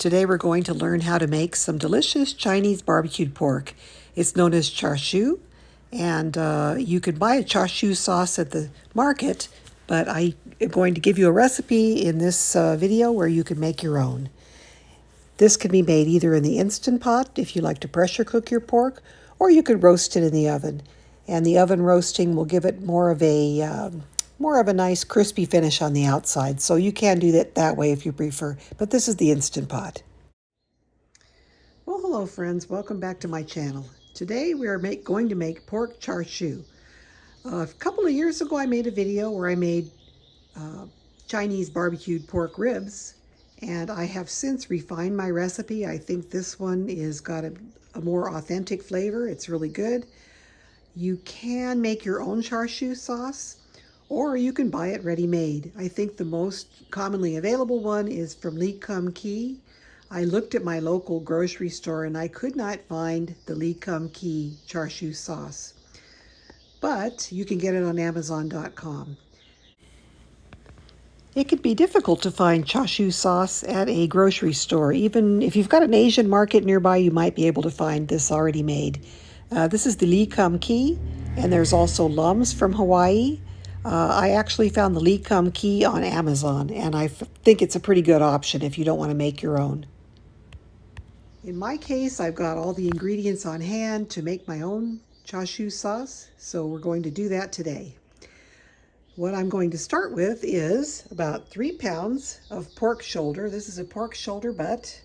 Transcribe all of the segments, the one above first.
Today we're going to learn how to make some delicious Chinese barbecued pork. It's known as Char Siu, and you can buy a Char Siu sauce at the market, but I am going to give you a recipe in this video where you can make your own. This can be made either in the Instant Pot if you like to pressure cook your pork, or you could roast it in the oven. And the oven roasting will give it more of a nice crispy finish on the outside. So you can do that way if you prefer, but this is the Instant Pot. Well, hello friends, welcome back to my channel. Today we are going to make pork char siu. A couple of years ago I made a video where I made Chinese barbecued pork ribs, and I have since refined my recipe. I think this one is got a more authentic flavor. It's really good. You can make your own char siu sauce, or you can buy it ready-made. I think the most commonly available one is from Kum Kee. I looked at my local grocery store and I could not find the Kum Kee char siu sauce, but you can get it on Amazon.com. It can be difficult to find char siu sauce at a grocery store. Even if you've got an Asian market nearby, you might be able to find this already made. This is the Kum Kee, and there's also Lums from Hawaii. I actually found the Kum Kee on Amazon, and I think it's a pretty good option if you don't want to make your own. In my case, I've got all the ingredients on hand to make my own char siu sauce, so we're going to do that today. What I'm going to start with is about 3 pounds of pork shoulder. This is a pork shoulder butt,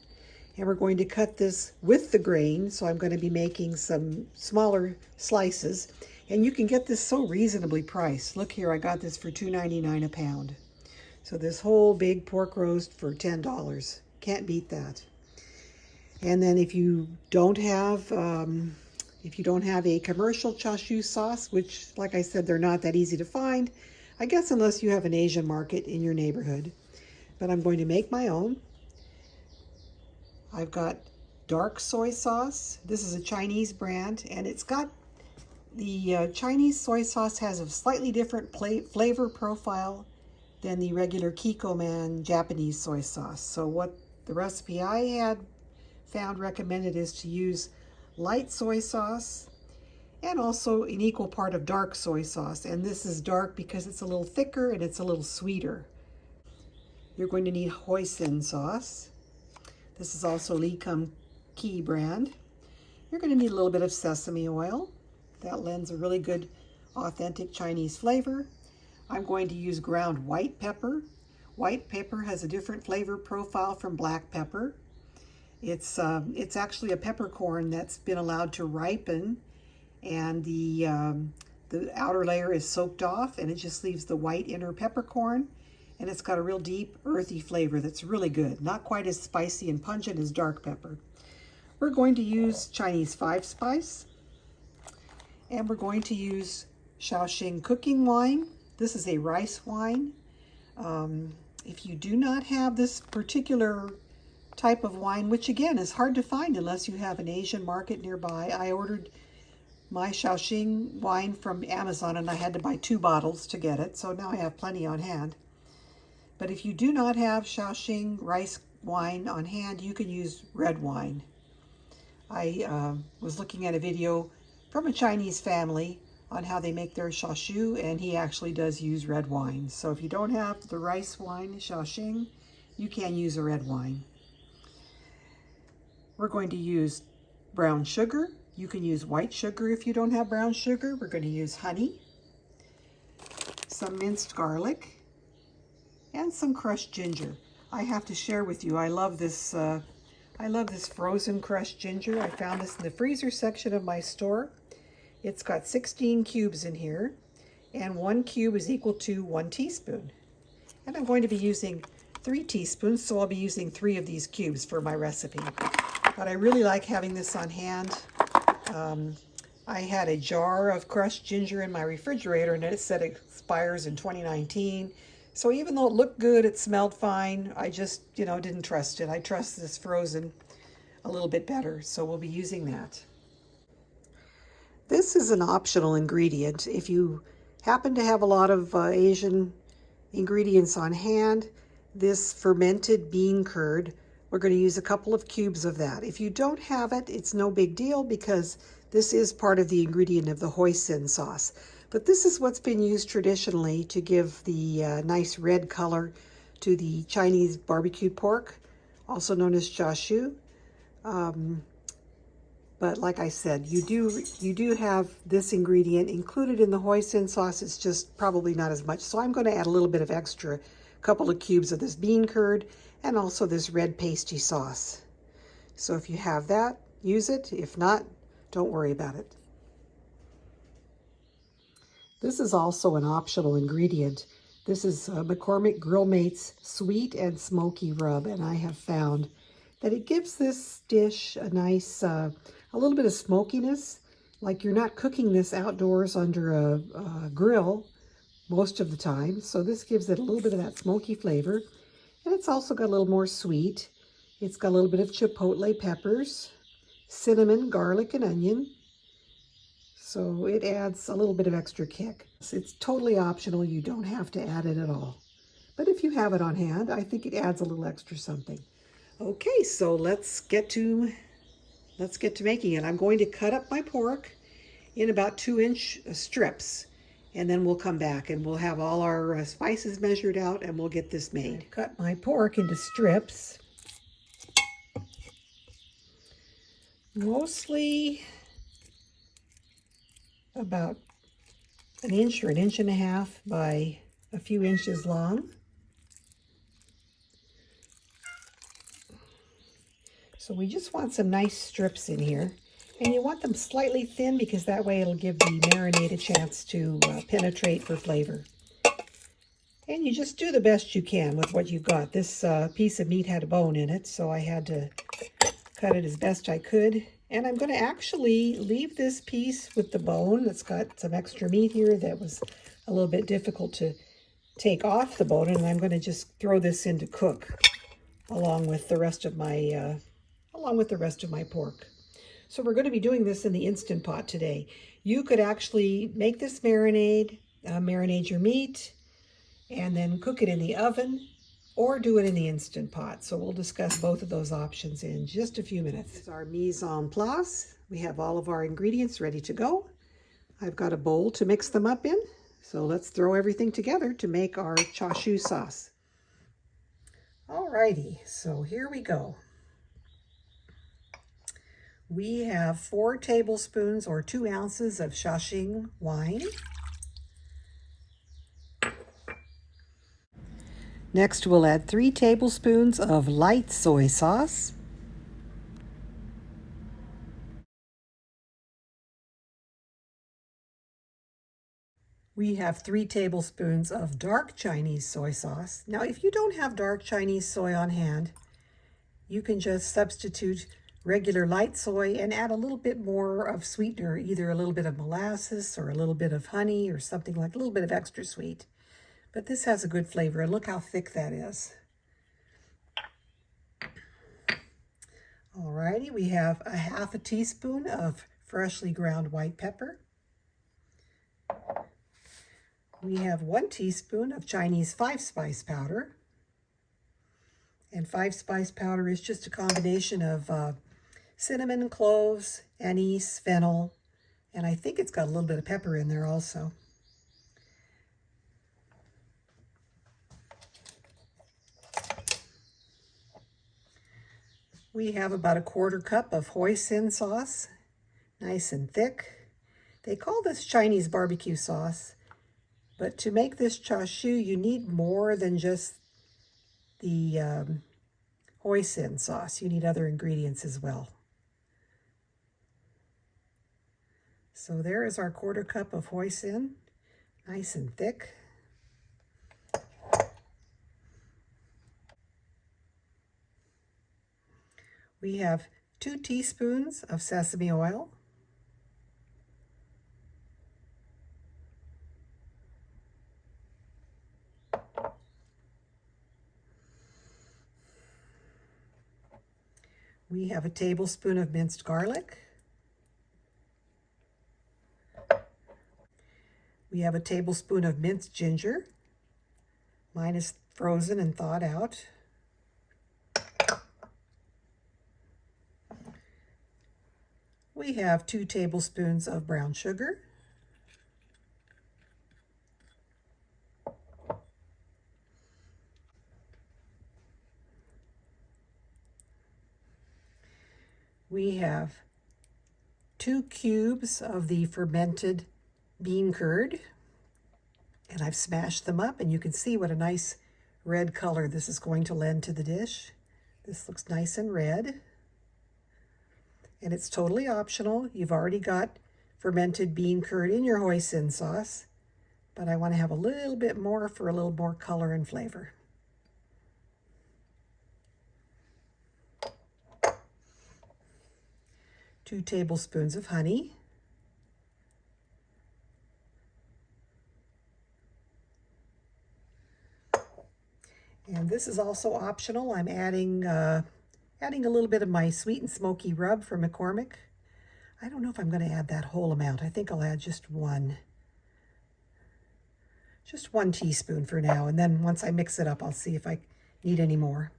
and we're going to cut this with the grain, so I'm going to be making some smaller slices. And you can get this so reasonably priced. Look here, I got this for $2.99 a pound. So this whole big pork roast for $10. Can't beat that. And then if you don't have a commercial char siu sauce, which, like I said, they're not that easy to find, I guess unless you have an Asian market in your neighborhood. But I'm going to make my own. I've got dark soy sauce. This is a Chinese brand, and it's got the Chinese soy sauce has a slightly different flavor profile than the regular Kikkoman Japanese soy sauce. So what the recipe I had found recommended is to use light soy sauce and also an equal part of dark soy sauce. And this is dark because it's a little thicker and it's a little sweeter. You're going to need hoisin sauce. This is also Kum Kee brand. You're going to need a little bit of sesame oil. That lends a really good authentic Chinese flavor. I'm going to use ground white pepper. White pepper has a different flavor profile from black pepper. It's actually a peppercorn that's been allowed to ripen, and the outer layer is soaked off, and it just leaves the white inner peppercorn, and it's got a real deep earthy flavor that's really good. Not quite as spicy and pungent as dark pepper. We're going to use Chinese 5-spice. And we're going to use shaoxing cooking wine. This is a rice wine. If you do not have this particular type of wine, which again is hard to find unless you have an Asian market nearby, I ordered my shaoxing wine from Amazon and I had to buy 2 bottles to get it, so now I have plenty on hand. But if you do not have shaoxing rice wine on hand, you can use red wine. I was looking at a video from a Chinese family on how they make their char siu, and he actually does use red wine. So if you don't have the rice wine shaoxing, you can use a red wine. We're going to use brown sugar. You can use white sugar if you don't have brown sugar. We're going to use honey, some minced garlic, and some crushed ginger. I have to share with you, I love this frozen crushed ginger. I found this in the freezer section of my store. It's got 16 cubes in here, and 1 cube is equal to 1 teaspoon. And I'm going to be using 3 teaspoons, so I'll be using 3 of these cubes for my recipe. But I really like having this on hand. I had a jar of crushed ginger in my refrigerator, and it said it expires in 2019. So even though it looked good, it smelled fine, I just, didn't trust it. I trust this frozen a little bit better, so we'll be using that. This is an optional ingredient. If you happen to have a lot of Asian ingredients on hand, this fermented bean curd We're going to use a couple of cubes of that. If you don't have it, it's no big deal because this is part of the ingredient of the hoisin sauce. But this is what's been used traditionally to give the nice red color to the Chinese barbecued pork, also known as Char Siu. But like I said, you do have this ingredient included in the hoisin sauce. It's just probably not as much. So I'm going to add a little bit of extra, couple of cubes of this bean curd and also this red pasty sauce. So if you have that, use it. If not, don't worry about it. This is also an optional ingredient. This is McCormick Grill Mates Sweet and Smoky Rub, and I have found that it gives this dish a nice, a little bit of smokiness, like you're not cooking this outdoors under a grill most of the time. So this gives it a little bit of that smoky flavor, and it's also got a little more sweet. It's got a little bit of chipotle peppers, cinnamon, garlic, and onion. So it adds a little bit of extra kick. It's totally optional. You don't have to add it at all. But if you have it on hand, I think it adds a little extra something. Okay, so let's get to making it. I'm going to cut up my pork in about 2-inch strips, and then we'll come back and we'll have all our spices measured out and we'll get this made. I've cut my pork into strips, mostly about 1 inch or 1.5 inches by a few inches long. So we just want some nice strips in here, and you want them slightly thin because that way it'll give the marinade a chance to penetrate for flavor. And you just do the best you can with what you've got. This piece of meat had a bone in it, so I had to cut it as best I could. And I'm going to actually leave this piece with the bone that's got some extra meat here that was a little bit difficult to take off the bone, and I'm going to just throw this in to cook along with the rest of my pork. So we're going to be doing this in the Instant Pot today. You could actually make this marinade, marinate your meat, and then cook it in the oven, or do it in the Instant Pot. So we'll discuss both of those options in just a few minutes. This is our mise en place. We have all of our ingredients ready to go. I've got a bowl to mix them up in. So let's throw everything together to make our Char Siu sauce. Alrighty, so here we go. We have 4 tablespoons or 2 ounces of shaoxing wine. Next, we'll add 3 tablespoons of light soy sauce. We have 3 tablespoons of dark Chinese soy sauce. Now, if you don't have dark Chinese soy on hand, you can just substitute regular light soy and add a little bit more of sweetener, either a little bit of molasses or a little bit of honey or something like a little bit of extra sweet. But this has a good flavor, and look how thick that is. Alrighty, we have a 1/2 teaspoon of freshly ground white pepper. We have 1 teaspoon of Chinese 5-spice powder. And 5-spice powder is just a combination of cinnamon, cloves, anise, fennel, and I think it's got a little bit of pepper in there also. We have about a 1/4 cup of hoisin sauce, nice and thick. They call this Chinese barbecue sauce, but to make this Char Siu, you need more than just the hoisin sauce. You need other ingredients as well. So there is our 1/4 cup of hoisin, nice and thick. We have 2 teaspoons of sesame oil. We have a tablespoon of minced garlic. We have a tablespoon of minced ginger. Mine is frozen and thawed out. We have 2 tablespoons of brown sugar. We have 2 cubes of the fermented bean curd, and I've smashed them up, and you can see what a nice red color this is going to lend to the dish. This looks nice and red, and it's totally optional. You've already got fermented bean curd in your hoisin sauce, but I want to have a little bit more for a little more color and flavor. Two tablespoons of honey. And this is also optional. I'm adding a little bit of my sweet and smoky rub from McCormick. I don't know if I'm going to add that whole amount. I think I'll add just one teaspoon for now. And then once I mix it up, I'll see if I need any more.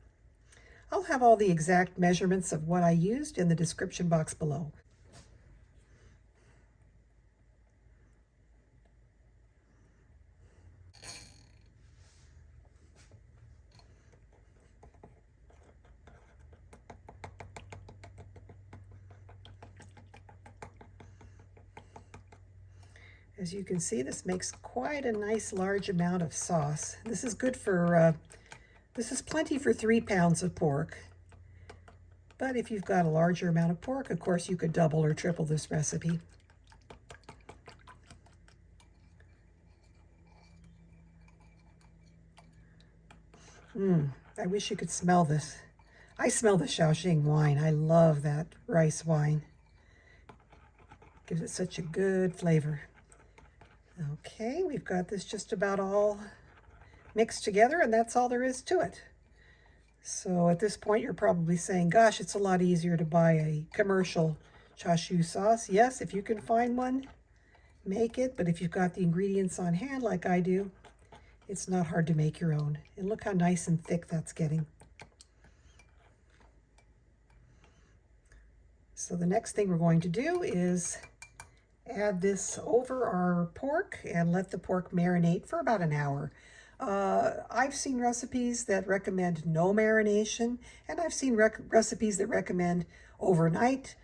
I'll have all the exact measurements of what I used in the description box below. As you can see, this makes quite a nice large amount of sauce. This is good for, this is plenty for 3 pounds of pork. But if you've got a larger amount of pork, of course, you could double or triple this recipe. I wish you could smell this. I smell the shaoxing wine. I love that rice wine. Gives it such a good flavor. Okay, we've got this just about all mixed together, and that's all there is to it. So at this point, you're probably saying, gosh, it's a lot easier to buy a commercial Char Siu sauce. Yes, if you can find one, make it. But if you've got the ingredients on hand like I do, it's not hard to make your own. And look how nice and thick that's getting. So the next thing we're going to do is add this over our pork and let the pork marinate for about an hour. I've seen recipes that recommend no marination, and I've seen recipes that recommend overnight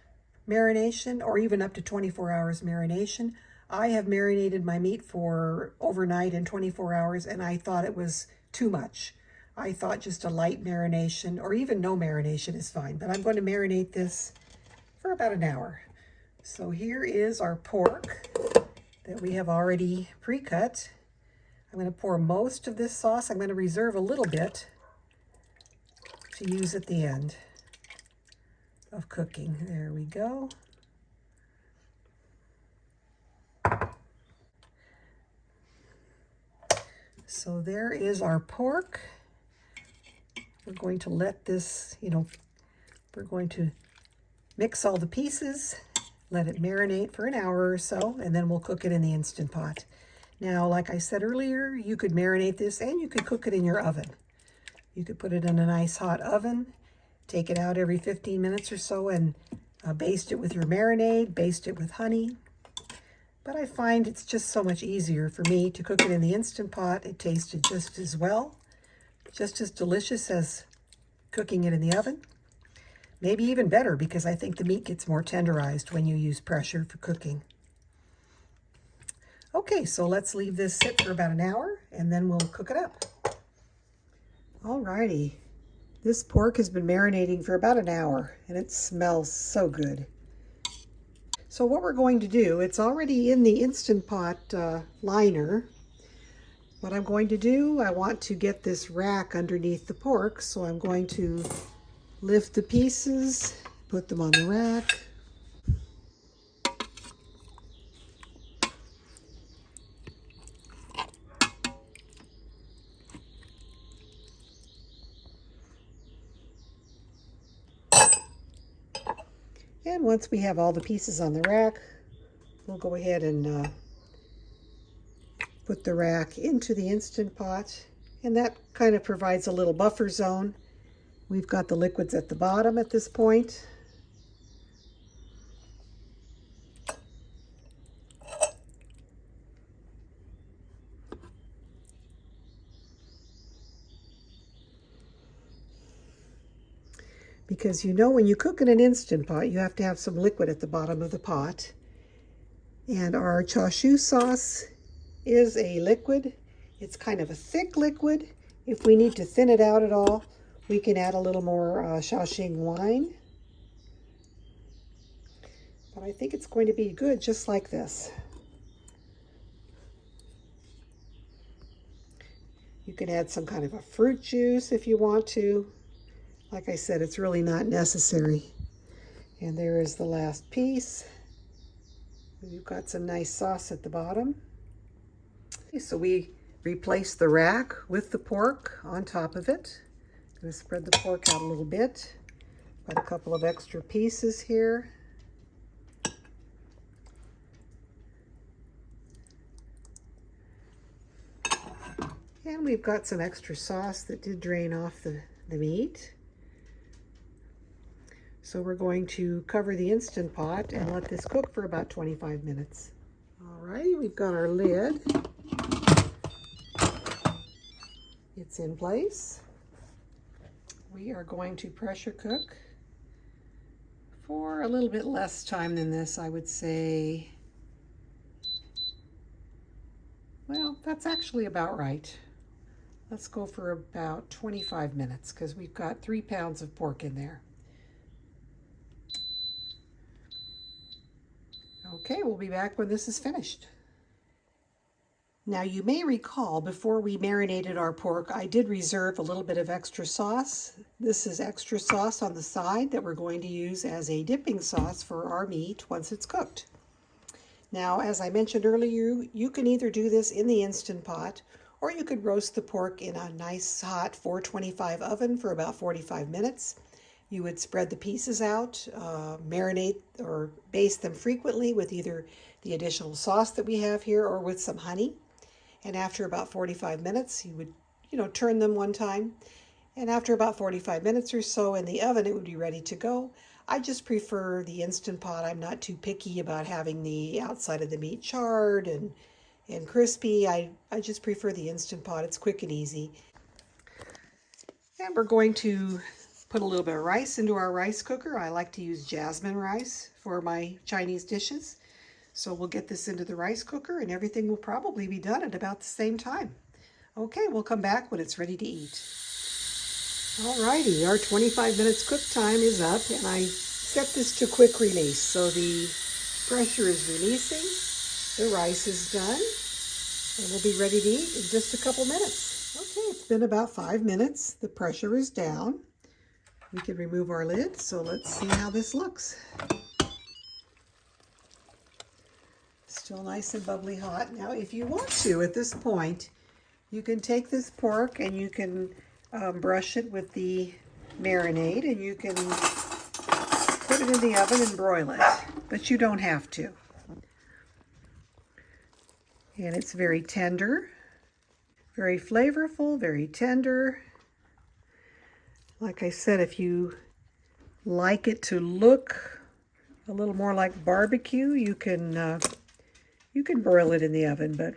marination or even up to 24 hours marination. I have marinated my meat for overnight and 24 hours, and I thought it was too much. I thought just a light marination or even no marination is fine, but I'm going to marinate this for about an hour. So here is our pork that we have already pre-cut. I'm going to pour most of this sauce. I'm going to reserve a little bit to use at the end of cooking. There we go. So there is our pork. We're going to let this, we're going to mix all the pieces, let it marinate for an hour or so, and then we'll cook it in the Instant Pot. Now, like I said earlier, you could marinate this and you could cook it in your oven. You could put it in a nice hot oven, take it out every 15 minutes or so and baste it with your marinade, baste it with honey. But I find it's just so much easier for me to cook it in the Instant Pot. It tasted just as well, just as delicious as cooking it in the oven. Maybe even better, because I think the meat gets more tenderized when you use pressure for cooking. Okay, so let's leave this sit for about an hour and then we'll cook it up. Alrighty, this pork has been marinating for about an hour and it smells so good. So what we're going to do, it's already in the Instant Pot liner. What I'm going to do, I want to get this rack underneath the pork, so I'm going to lift the pieces, put them on the rack. And once we have all the pieces on the rack, we'll go ahead and put the rack into the Instant Pot. And that kind of provides a little buffer zone. We've got the liquids at the bottom at this point. because you know when you cook in an Instant Pot, you have to have some liquid at the bottom of the pot. And our Char Siu sauce is a liquid. It's kind of a thick liquid. If we need to thin it out at all, we can add a little more shaoxing wine. But I think it's going to be good just like this. You can add some kind of a fruit juice if you want to. Like I said, it's really not necessary. And there is the last piece. We've got some nice sauce at the bottom. Okay, so we replace the rack with the pork on top of it. I'm going to spread the pork out a little bit. Got a couple of extra pieces here. And we've got some extra sauce that did drain off the meat. So we're going to cover the Instant Pot and let this cook for about 25 minutes. All right, we've got our lid. It's in place. We are going to pressure cook for a little bit less time than this, I would say. Well, that's actually about right. Let's go for about 25 minutes because we've got 3 pounds of pork in there. Okay, we'll be back when this is finished. Now you may recall before we marinated our pork, I did reserve a little bit of extra sauce. This is extra sauce on the side that we're going to use as a dipping sauce for our meat once it's cooked. Now, as I mentioned earlier, you can either do this in the Instant Pot or you could roast the pork in a nice hot 425 oven for about 45 minutes. You would spread the pieces out, marinate or baste them frequently with either the additional sauce that we have here or with some honey. And after about 45 minutes, you would, turn them one time. And after about 45 minutes or so in the oven, it would be ready to go. I just prefer the Instant Pot. I'm not too picky about having the outside of the meat charred and crispy. I just prefer the Instant Pot. It's quick and easy. And we're going to put a little bit of rice into our rice cooker. I like to use jasmine rice for my Chinese dishes. So we'll get this into the rice cooker and everything will probably be done at about the same time. Okay, we'll come back when it's ready to eat. Alrighty, our 25 minutes cook time is up and I set this to quick release. So the pressure is releasing, the rice is done, and we'll be ready to eat in just a couple minutes. Okay, it's been about 5 minutes. The pressure is down. We can remove our lid, so let's see how this looks. Still nice and bubbly hot. Now, if you want to, at this point, you can take this pork and you can brush it with the marinade and you can put it in the oven and broil it, but you don't have to. And it's very tender, very flavorful, very tender. Like I said, if you like it to look a little more like barbecue, you can broil it in the oven, but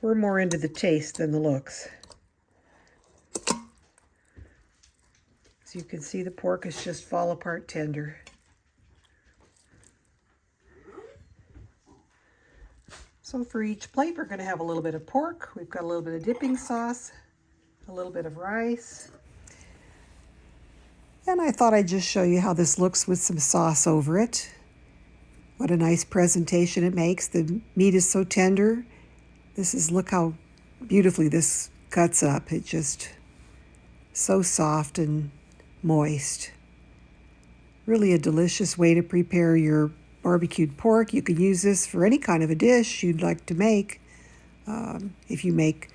we're more into the taste than the looks. So you can see the pork is just fall apart tender. So for each plate, we're going to have a little bit of pork. We've got a little bit of dipping sauce, a little bit of rice. And I thought I'd just show you how this looks with some sauce over it. What a nice presentation it makes. The meat is so tender. Look how beautifully this cuts up. It's just so soft and moist. Really a delicious way to prepare your barbecued pork. You could use this for any kind of a dish you'd like to make. If you make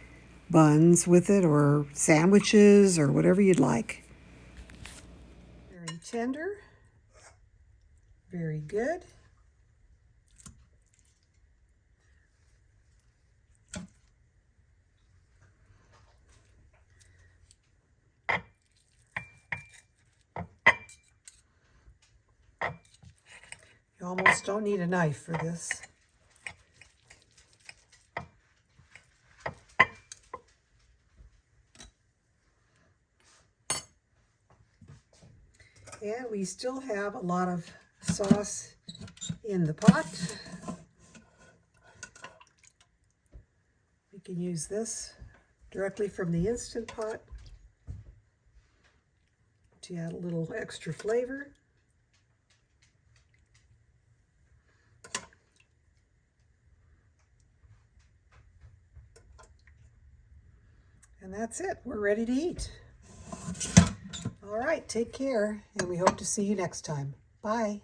buns with it or sandwiches or whatever you'd like. Very tender. Very good. You almost don't need a knife for this. And we still have a lot of sauce in the pot. We can use this directly from the Instant Pot to add a little extra flavor. And that's it. We're ready to eat. All right, take care, and we hope to see you next time. Bye.